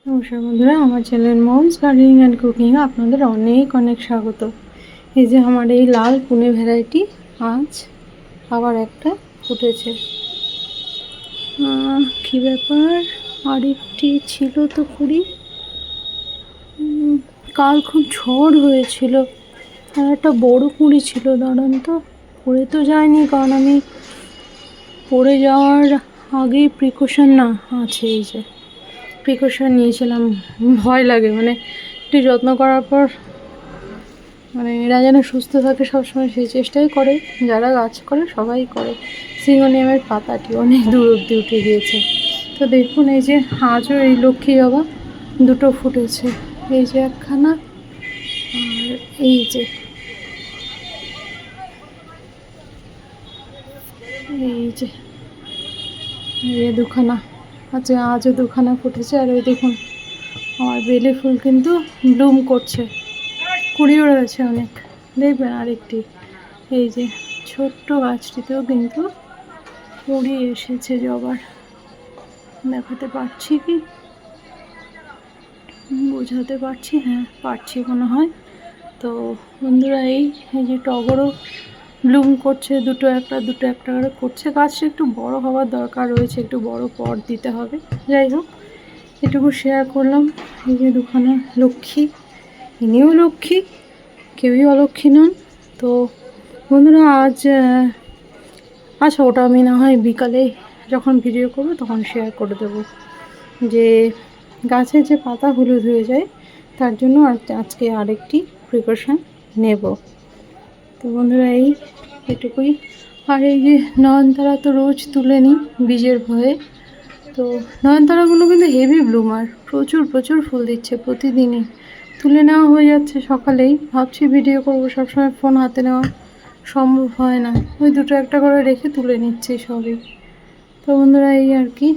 নমস্কার বন্ধুরা, আমার channel moms gardening and cooking আপনাদের অনেক অনেক স্বাগত। এই যে আমার এই লাল পুনে ভ্যারাইটি আজ আবার একটা ফুটেছে। কী ব্যাপার, আরেকটি ছিল তো কুড়ি। কাল খুব ঝড় হয়েছিল আর একটা বড় কুঁড়ি ছিল, দাঁড়ান তো, পড়ে তো যায়নি কারণ আমি পড়ে যাওয়ার আগেই প্রিকশন না আছে, এই যে প্রিকশন নিয়েছিলাম। ভয় লাগে, মানে একটু যত্ন করার পর মানে এরা যেন সুস্থ থাকে সবসময় সেই চেষ্টাই করে, যারা গাছ করে সবাই করে। সিঙ্গোনিয়ামের পাতাটি অনেক দূর অবধি উঠে গিয়েছে। তো দেখুন, এই যে আজও এই লক্ষ্মী বাবা দুটো ফুটেছে, এই যে একখানা আর এই যে এই দুখানা। আচ্ছা, আজও দুখানা ফুটেছে। আর ওই দেখুন আমার বেলি ফুল কিন্তু ব্লুম করছে, কুড়িও রয়েছে অনেক। দেখবেন আরেকটি, এই যে ছোট্ট গাছটিতেও কিন্তু কুড়ি এসেছে জবার। দেখাতে পারছি কি, বোঝাতে পারছি? হ্যাঁ পারছি মনে হয়। তো বন্ধুরা, এই যে টগরও ব্লুম করছে, দুটো একটা করে করছে। গাছটা একটু বড় হওয়ার দরকার রয়েছে, একটু বড় পট দিতে হবে। যাই হোক, এটুকু শেয়ার করলাম। এই যে দুখানা লক্ষ্মী, ইনিও লক্ষ্মী, কেউই অলক্ষ্মী নন। তো বন্ধুরা, আচ্ছা ওটা আমি না হয় বিকালে যখন ভিডিও করবো তখন শেয়ার করে দেবো, যে গাছের যে পাতা হলুদ হয়ে যায় তার জন্য আজকে আরেকটি প্রিকশন নেব। তো বন্ধুরা, এটুকুই। আর এই যে নয়নতারা তো রোজ তুলে নিই বীজের ভয়ে। তো নয়নতারাগুলো কিন্তু হেভি ব্লুমার, প্রচুর প্রচুর ফুল দিচ্ছে প্রতিদিনই। তুলে নেওয়া হয়ে যাচ্ছে সকালেই, ভাবছি ভিডিও করবো, সবসময় ফোন হাতে নেওয়া সম্ভব হয় না, ওই দুটো একটা করে রেখে তুলে নিচ্ছি সবই। তো বন্ধুরা, এই আর কি।